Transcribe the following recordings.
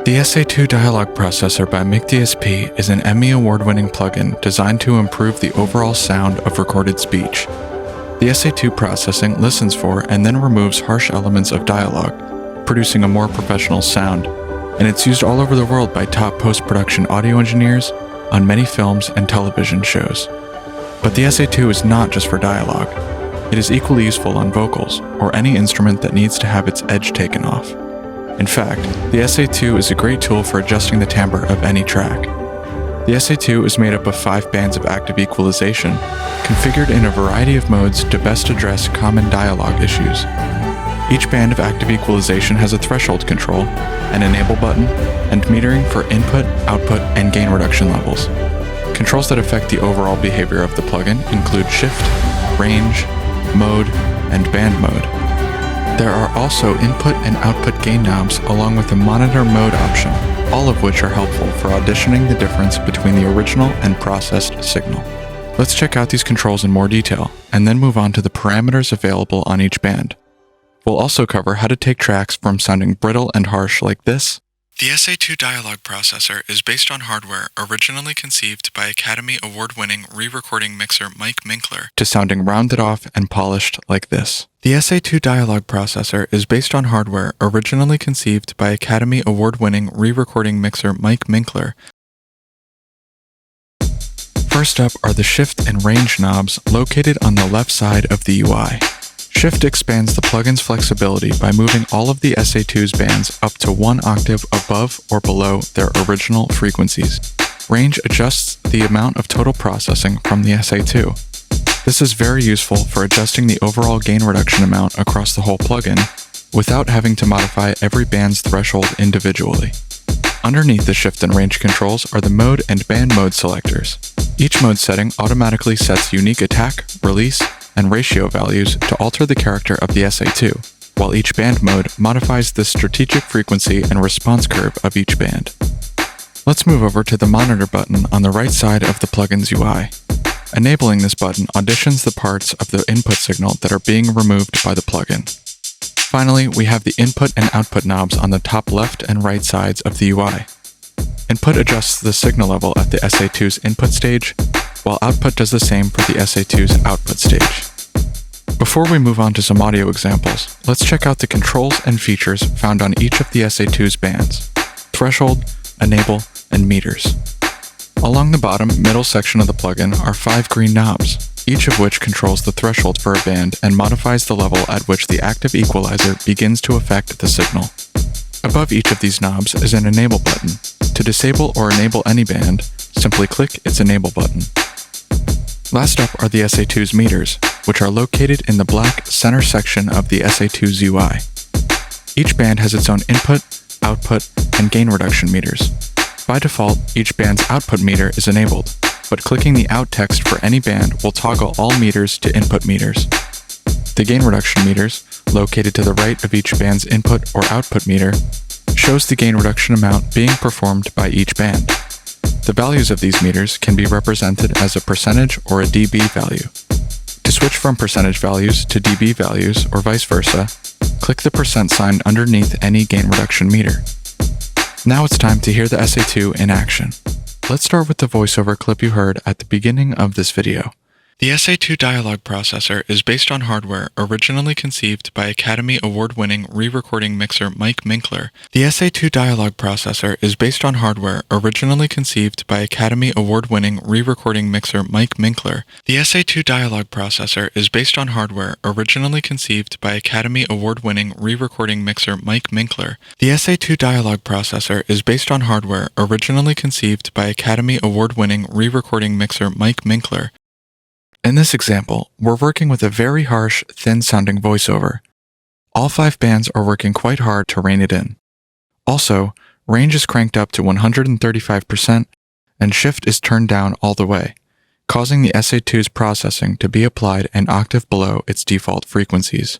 The SA-2 Dialog Processor by McDSP is an Emmy award-winning plugin designed to improve the overall sound of recorded speech. The SA-2 processing listens for and then removes harsh elements of dialogue, producing a more professional sound, and it's used all over the world by top post-production audio engineers on many films and television shows. But the SA-2 is not just for dialogue. It is equally useful on vocals, or any instrument that needs to have its edge taken off. In fact, the SA-2 is a great tool for adjusting the timbre of any track. The SA-2 is made up of 5 bands of active equalization, configured in a variety of modes to best address common dialogue issues. Each band of active equalization has a threshold control, an enable button, and metering for input, output, and gain reduction levels. Controls that affect the overall behavior of the plugin include shift, range, mode, and band mode. There are also input and output gain knobs along with a monitor mode option, all of which are helpful for auditioning the difference between the original and processed signal. Let's check out these controls in more detail, and then move on to the parameters available on each band. We'll also cover how to take tracks from sounding brittle and harsh like this. The SA-2 Dialog Processor is based on hardware originally conceived by Academy Award-winning re-recording mixer Mike Minkler to sounding rounded off and polished like this. The SA-2 Dialog Processor is based on hardware originally conceived by Academy Award-winning re-recording mixer Mike Minkler. First up are the shift and range knobs located on the left side of the UI. Shift expands the plugin's flexibility by moving all of the SA-2's bands up to 1 octave above or below their original frequencies. Range adjusts the amount of total processing from the SA-2. This is very useful for adjusting the overall gain reduction amount across the whole plugin without having to modify every band's threshold individually. Underneath the shift and range controls are the mode and band mode selectors. Each mode setting automatically sets unique attack, release, and ratio values to alter the character of the SA-2, while each band mode modifies the strategic frequency and response curve of each band. Let's move over to the monitor button on the right side of the plugin's UI. Enabling this button auditions the parts of the input signal that are being removed by the plugin. Finally, we have the input and output knobs on the top left and right sides of the UI. Input adjusts the signal level at the SA-2's input stage, while output does the same for the SA-2's output stage. Before we move on to some audio examples, let's check out the controls and features found on each of the SA-2's bands: threshold, enable, and meters. Along the bottom middle section of the plugin are 5 green knobs, each of which controls the threshold for a band and modifies the level at which the active equalizer begins to affect the signal. Above each of these knobs is an enable button. To disable or enable any band, simply click its enable button. Last up are the SA-2's meters, which are located in the black center section of the SA-2's UI. Each band has its own input, output, and gain reduction meters. By default, each band's output meter is enabled, but clicking the out text for any band will toggle all meters to input meters. The gain reduction meters, located to the right of each band's input or output meter, shows the gain reduction amount being performed by each band. The values of these meters can be represented as a percentage or a dB value. To switch from percentage values to dB values or vice versa, click the % sign underneath any gain reduction meter. Now it's time to hear the SA-2 in action. Let's start with the voiceover clip you heard at the beginning of this video. The SA-2 Dialog Processor is based on hardware originally conceived by Academy Award-winning re-recording mixer Mike Minkler. The SA-2 Dialog Processor is based on hardware originally conceived by Academy Award-winning re-recording mixer Mike Minkler. The SA-2 Dialog Processor is based on hardware originally conceived by Academy Award-winning re-recording mixer Mike Minkler. The SA-2 Dialog Processor is based on hardware originally conceived by Academy Award-winning re-recording mixer Mike Minkler. In this example, we're working with a very harsh, thin-sounding voiceover. All 5 bands are working quite hard to rein it in. Also, range is cranked up to 135%, and shift is turned down all the way, causing the SA-2's processing to be applied an octave below its default frequencies.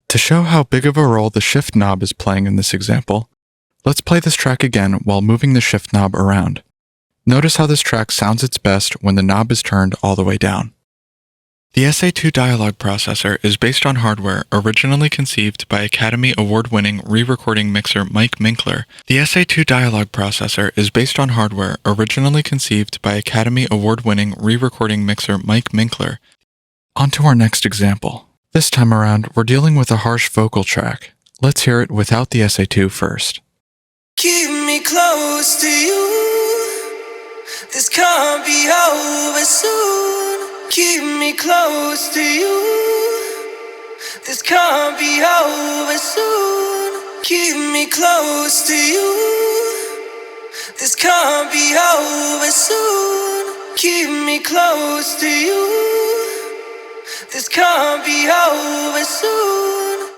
To show how big of a role the shift knob is playing in this example, let's play this track again while moving the shift knob around. Notice how this track sounds its best when the knob is turned all the way down. The SA-2 Dialog Processor is based on hardware originally conceived by Academy Award-winning re-recording mixer Mike Minkler. The SA-2 Dialog Processor is based on hardware originally conceived by Academy Award-winning re-recording mixer Mike Minkler. On to our next example. This time around, we're dealing with a harsh vocal track. Let's hear it without the SA-2 first. Keep me close to you. This can't be over soon. Keep me close to you. This can't be over soon. Keep me close to you. This can't be over soon. Keep me close to you. This can't be over soon.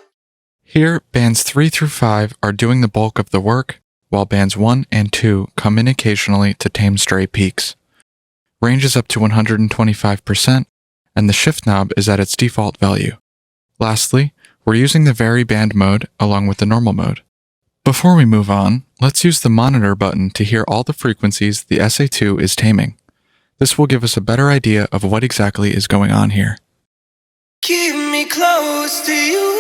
Here, bands 3 through 5 are doing the bulk of the work, while bands 1 and 2 come in occasionally to tame stray peaks. Range is up to 125%, and the shift knob is at its default value. Lastly, we're using the vary band mode along with the normal mode. Before we move on, let's use the monitor button to hear all the frequencies the SA-2 is taming. This will give us a better idea of what exactly is going on here. Keep me close to you.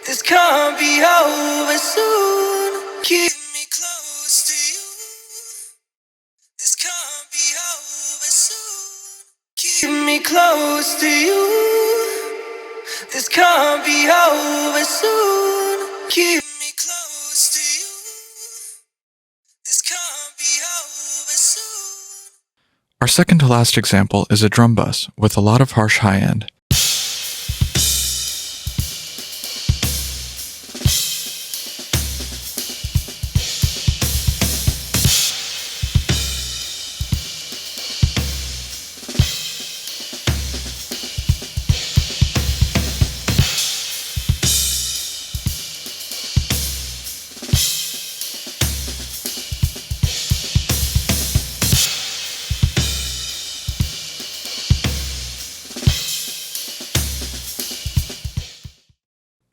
This can't be over soon. Keep me close to you. This can't be over soon. Keep me close to you. This can't be over soon. Keep me close to you. This can't be over soon. Our second to last example is a drum bus with a lot of harsh high end.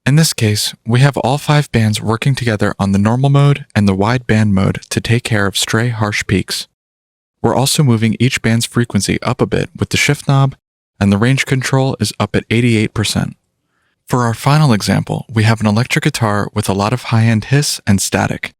In this case, we have all 5 bands working together on the normal mode and the wide band mode to take care of stray harsh peaks. We're also moving each band's frequency up a bit with the shift knob, and the range control is up at 88%. For our final example, we have an electric guitar with a lot of high-end hiss and static.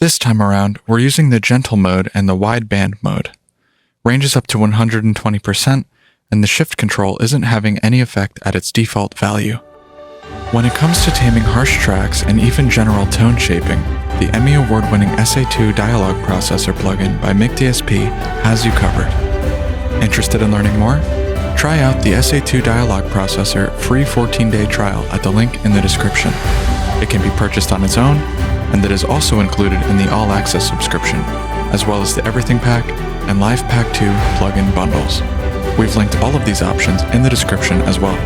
This time around, we're using the gentle mode and the wide band mode. Range is up to 120%, and the shift control isn't having any effect at its default value. When it comes to taming harsh tracks and even general tone shaping, the Emmy Award-winning SA-2 Dialog Processor plugin by MicDSP has you covered. Interested in learning more? Try out the SA-2 Dialog Processor free 14-day trial at the link in the description. It can be purchased on its own, and it is also included in the All Access subscription, as well as the Everything Pack and Live Pack 2 plugin bundles. We've linked all of these options in the description as well.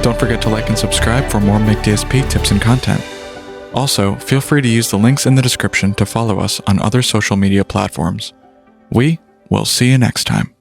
Don't forget to like and subscribe for more MicDSP tips and content. Also, feel free to use the links in the description to follow us on other social media platforms. We will see you next time.